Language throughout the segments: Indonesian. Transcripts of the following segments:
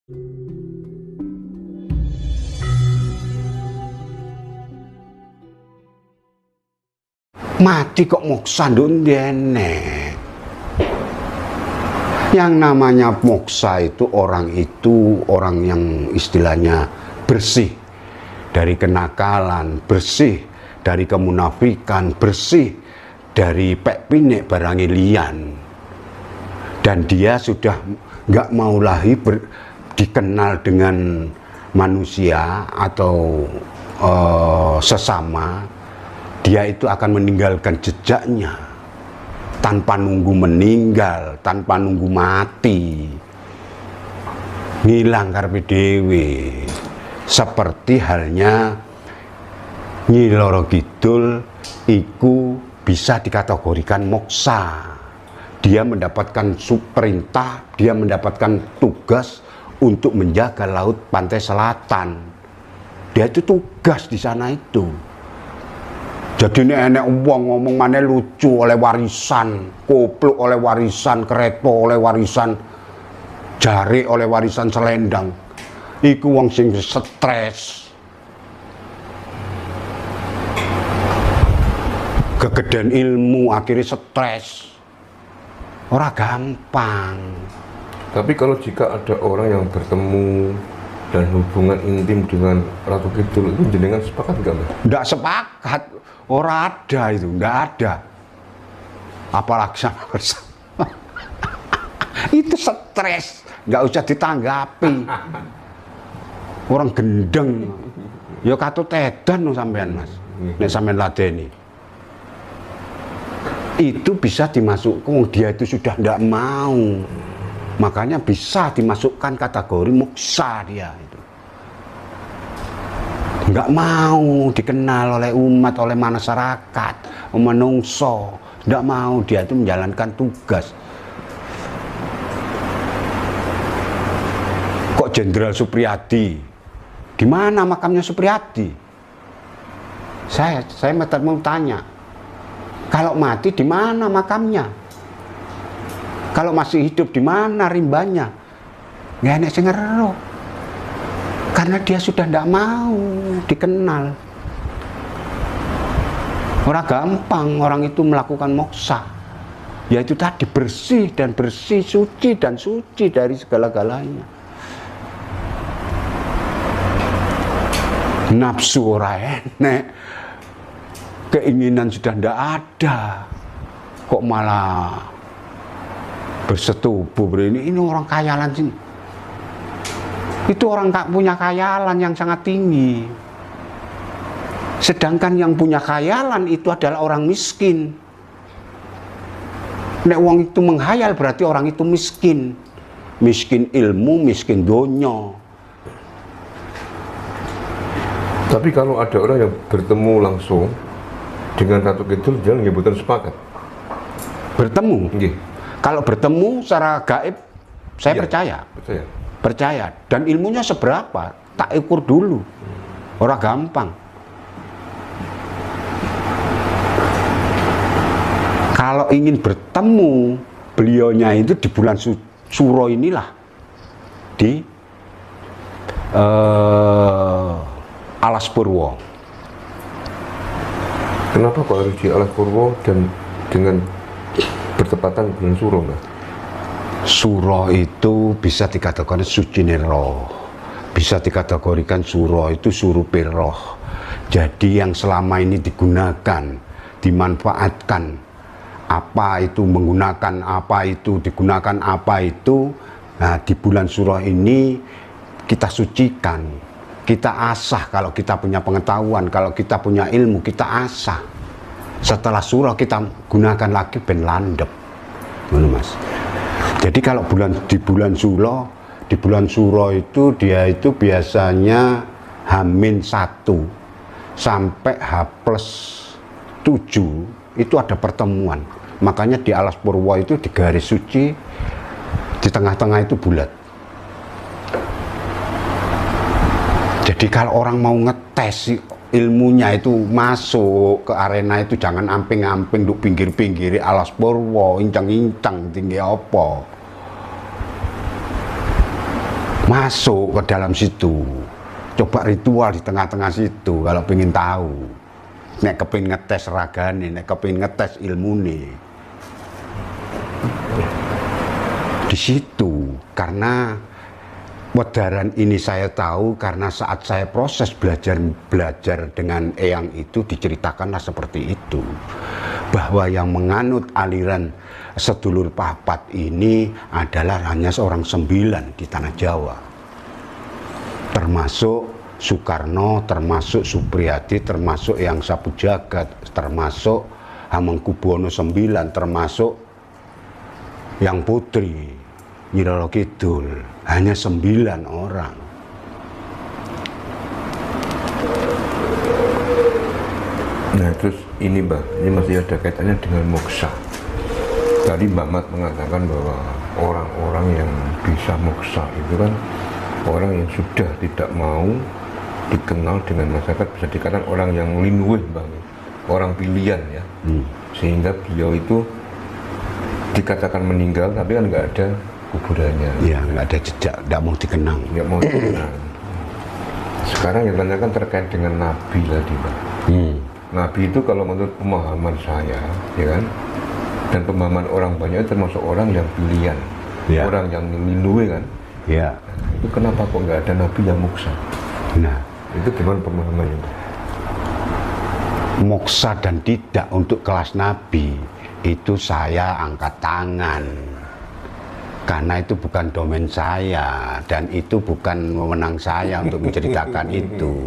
Mati kok moksa ndene. Yang namanya moksa itu orang yang istilahnya bersih dari kenakalan, bersih dari kemunafikan, bersih dari pek pinek barangi lian. Dan dia sudah nggak mau lagi dikenal dengan manusia atau sesama. Dia itu akan meninggalkan jejaknya tanpa nunggu meninggal, tanpa nunggu mati. Ngilang karepe dhewe. Seperti halnya Nyi Loro Kidul iku bisa dikategorikan moksa. Dia mendapatkan perintah, dia mendapatkan tugas untuk menjaga laut pantai selatan. Dia itu tugas di sana itu. Jadi ini enek wong ngomong mana lucu oleh warisan, kopluk oleh warisan, kereta oleh warisan, jari oleh warisan selendang. Iku wong sing stres. Kegedean ilmu akhirnya stres. Ora gampang. Tapi kalau jika ada orang yang bertemu dan hubungan intim dengan Ratu Kidul, itu jenengan sepakat nggak, Mas? Nggak sepakat. Ora ada itu, nggak ada. Apalagi sama bersama. Itu stres, nggak usah ditanggapi. Orang gendeng, ya katut edan sampean, Mas. Nek sampean ladeni. Itu bisa dimasukkan, dia itu sudah nggak mau. Makanya bisa dimasukkan kategori moksa dia itu. Nggak mau dikenal oleh umat, oleh masyarakat, menungso. Nggak mau, dia itu menjalankan tugas. Kok Jenderal Supriyadi? Di mana makamnya Supriyadi? Saya mau tanya. Kalau mati di mana makamnya? Kalau masih hidup di mana rimbanya? Nggak enak sing ngeruh. Karena dia sudah tidak mau dikenal. Orang gampang orang itu melakukan moksa. Yaitu tadi bersih dan bersih, suci dan suci dari segala-galanya. Nafsu ora enek. Keinginan sudah tidak ada. Kok malah bersetubuh ini orang kayalan sih. Itu orang tak punya khayalan yang sangat tinggi. Sedangkan yang punya khayalan itu adalah orang miskin. Nek wong itu menghayal berarti orang itu miskin. Miskin ilmu, miskin donya. Tapi kalau ada orang yang bertemu langsung dengan Ratu Kidul, jangan nyebutan sepakat. Bertemu? Nggih. Kalau bertemu secara gaib, saya Iya, percaya. Dan ilmunya seberapa? Tak ukur dulu. Orang gampang. Kalau ingin bertemu beliaunya itu di bulan Suro inilah. Di Alas Purwo. Kenapa kok harus di Alas Purwo dan dengan bertepatan bulan Suro, Mbak? Suro itu bisa dikatakan suci roh, bisa dikategorikan suro itu surupe roh. Jadi yang selama ini digunakan, dimanfaatkan, apa itu menggunakan apa itu, digunakan apa itu. Nah di bulan suro ini kita sucikan, kita asah. Kalau kita punya pengetahuan, kalau kita punya ilmu, kita asah. Setelah suro kita gunakan lagi ben landep, Mas. Jadi kalau di bulan Suro itu dia itu biasanya H-1 sampai H+7 itu ada pertemuan. Makanya di Alas Purwo itu di garis suci, di tengah-tengah itu bulat. Jadi kalau orang mau ngetes ilmunya itu masuk ke arena itu, jangan amping-amping duk pinggir-pinggir Alas Purwo, incang-incang tinggi apa. masuk ke dalam situ, coba ritual di tengah-tengah situ kalau pengen tahu, nek kepingin ngetes ragane, nek kepingin ngetes ilmune di situ. Karena wedaran ini saya tahu karena saat saya proses belajar dengan Eyang itu diceritakanlah seperti itu, bahwa yang menganut aliran sedulur papat ini adalah hanya seorang 9 di tanah Jawa, termasuk Soekarno, termasuk Supriyadi, termasuk Eyang Sapu Jagat, termasuk Hamengkubuwono IX, termasuk Yang Putri Nyi Roro Kidul. Hanya 9 orang. Nah terus ini Mbah, ini masih ada kaitannya dengan moksa. Tadi Mbak Mat mengatakan bahwa orang-orang yang bisa moksa itu kan orang yang sudah tidak mau dikenal dengan masyarakat, bisa dikatakan orang yang linweh Mbah, orang pilihan ya. Sehingga beliau itu dikatakan meninggal tapi kan nggak ada kuburannya. Iya, nggak ada jejak, nggak mau dikenang. Nggak mau dikenal. Sekarang yang tanyakan terkait dengan Nabi tadi Mbak. Nabi itu kalau menurut pemahaman saya, ya kan, dan pemahaman orang banyak termasuk orang yang pilihan, ya. Orang yang lindungi kan. Ya. Nah, itu kenapa kok nggak ada Nabi yang moksa? Nah, itu gimana pemahamannya Mbak? Moksa dan tidak untuk kelas Nabi itu saya angkat tangan. Karena itu bukan domain saya dan itu bukan wewenang saya untuk menceritakan itu.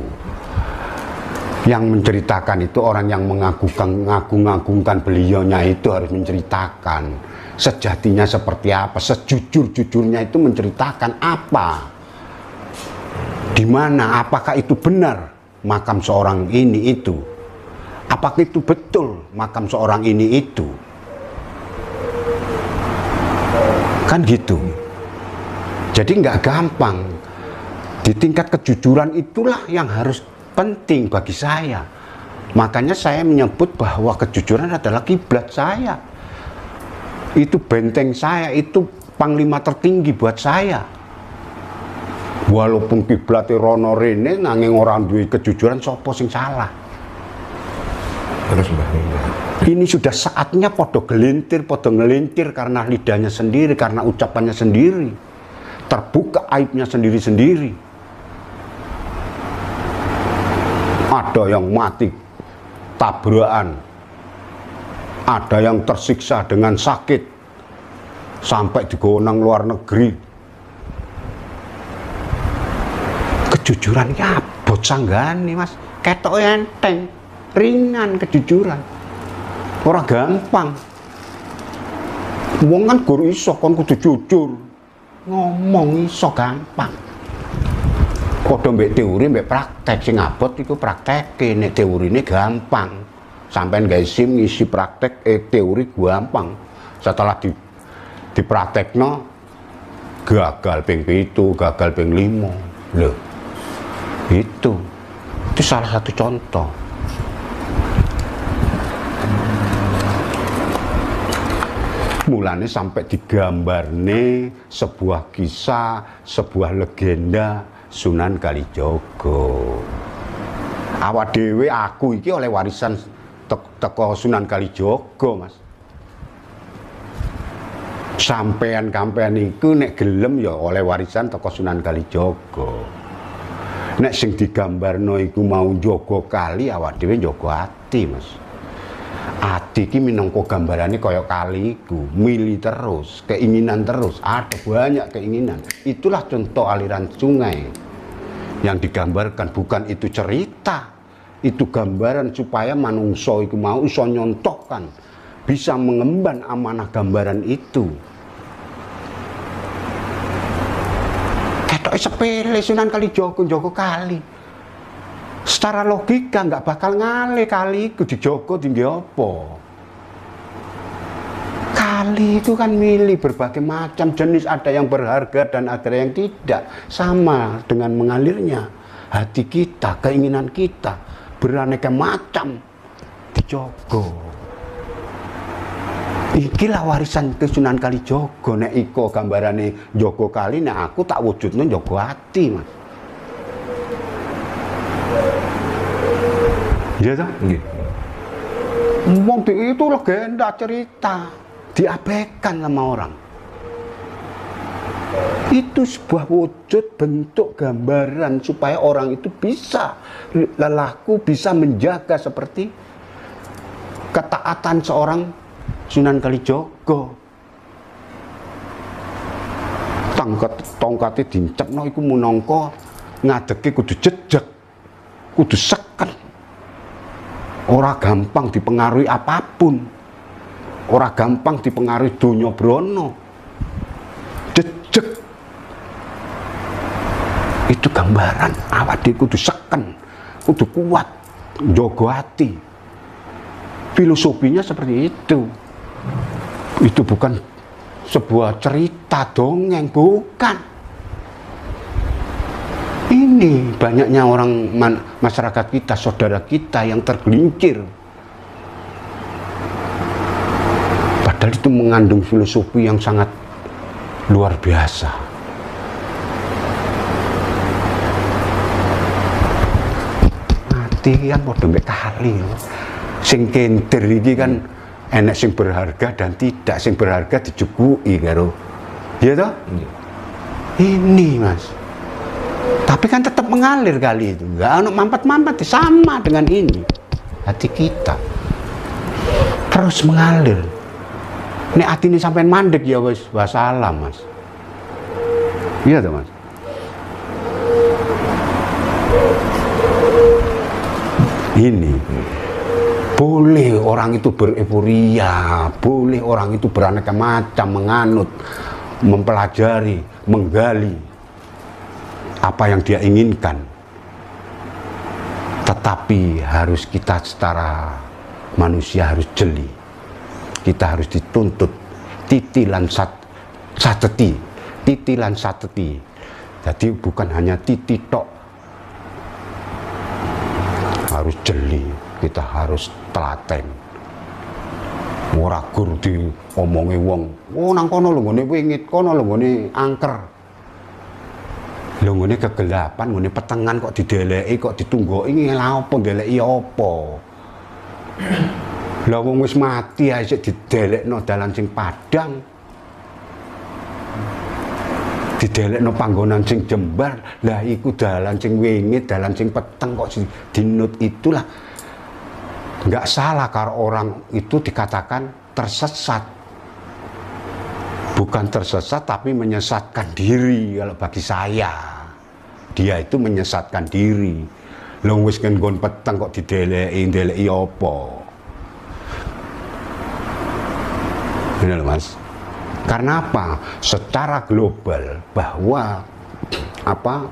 Yang menceritakan itu orang yang mengagung-agungkan beliaunya itu harus menceritakan sejatinya seperti apa, sejujur-jujurnya itu menceritakan apa, di mana, apakah itu benar makam seorang ini itu, apakah itu betul makam seorang ini itu. Kan gitu. Jadi nggak gampang. Di tingkat kejujuran itulah yang harus penting bagi saya. Makanya saya menyebut bahwa kejujuran adalah kiblat saya. Itu benteng saya, itu panglima tertinggi buat saya. Walaupun kiblatnya rono rene nanging orang duwe kejujuran, sopo sing salah. Terus Mbak, ini sudah saatnya podo ngelintir karena lidahnya sendiri, karena ucapannya sendiri. Terbuka aibnya sendiri-sendiri. Ada yang mati tabrakan, ada yang tersiksa dengan sakit sampai digonang luar negeri. Kejujuran ya abot sanggane Mas, ketok enteng, ringan kejujuran. Ora gampang. Wong kan guru iso kon kudu jujur. Ngomong iso gampang. Padha mbek teori mbek praktek, sing abot iku prakteke, nek teorine gampang. Sampeyan gawe SIM ngisi praktek teori gampang. Setelah dipraktekno gagal ping 7, gagal ping 5. Loh. Itu salah satu contoh. Mulanya sampai digambarne sebuah kisah, sebuah legenda Sunan Kalijogo. Awak dhewe aku iki oleh warisan teko Sunan Kalijogo, Mas. Sampean-kampean iku nek gelem ya oleh warisan teko Sunan Kalijogo. Nek sing digambarno iku mau njaga kali, awak dhewe njaga ati, Mas. Ati iki minangka gambarane kaya kali iku, mili terus, keinginan terus, ada banyak keinginan. Itulah contoh aliran sungai yang digambarkan, bukan itu cerita. Itu gambaran supaya manungsa iku mau iso nyontohkan, bisa mengemban amanah gambaran itu. Ketoke sepele Sunan Kalijogo njaga kali. Secara logika nggak bakal ngale kali itu dijogo tinggi apa. Kali itu kan milih berbagai macam jenis, ada yang berharga dan ada yang tidak. Sama dengan mengalirnya hati kita, keinginan kita, beraneka macam dijogo. Ikilah warisan Sunan Kalijaga. Nek iko gambarane njaga kali, nek aku tak wujudno njaga ati, Mas. Iya toh? Nggih. Wong itu legenda cerita, diabaikan sama orang. Itu sebuah wujud bentuk gambaran supaya orang itu bisa lelaku bisa menjaga seperti ketaatan seorang Sunan Kalijaga. Tongkate dincekno iku minangka ngadeke kudu jejeg, kudu seket. Ora gampang dipengaruhi apapun. Ora gampang dipengaruhi donya brana. Jejeg. Itu gambaran awake kudu seken, kudu kuat, njaga ati. Filosofinya seperti itu. Itu bukan sebuah cerita dongeng, bukan. Ini banyaknya orang masyarakat kita, saudara kita yang tergelincir. Padahal itu mengandung filosofi yang sangat luar biasa. Mati kan padha mbek kali. Sing kenter iki kan enek sing berharga dan tidak. Sing berharga dijukuki karo. Iya toh? Ini, Mas. Tapi kan tetap mengalir kali itu. Enggak ono mampet-mampet, sama dengan ini. Hati kita terus mengalir. Nek atine sampean mandek ya wis wassalam, Mas. Iya toh, Mas? Ini boleh orang itu bereforia, boleh orang itu beraneka macam, menganut, mempelajari, menggali apa yang dia inginkan. Tetapi harus kita secara manusia harus jeli. Kita harus dituntut titilan sateti, titilan sateti. Jadi bukan hanya titi tok. Harus jeli, kita harus telaten. Ora gur diomongi wong, oh nang kono lho nggone wingit, kono lho nggone angker. Lho ngene kegelapan, ngene petengan kok dideleki, kok ditunggoki lha apa ndeleki apa? Lah wong wis mati ae sik didelekno dalan sing padang. Didelekno panggonan sing jembar, lah iku dalan sing wingit, dalan sing peteng kok dinut itulah. Enggak salah kalau orang itu dikatakan tersesat. Bukan tersesat tapi menyesatkan diri kalau bagi saya. Dia itu menyesatkan diri. Lho wis nggon peteng kok dideleki apa? Benar, Mas. Karena apa? Secara global bahwa apa?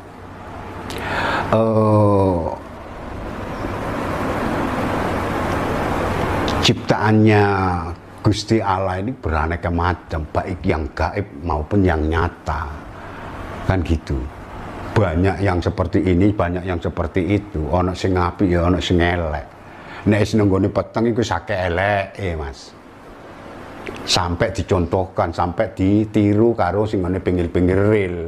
Ciptaannya Gusti Allah ini beraneka macam, baik yang gaib maupun yang nyata. Kan gitu. Banyak yang seperti ini, banyak yang seperti itu. Ono sing apik ya ono sing elek. Nek wis nenggone peteng iku sake eleke, Mas. Sampai dicontohkan, sampai ditiru karo sing ngene pinggir-pinggir rel.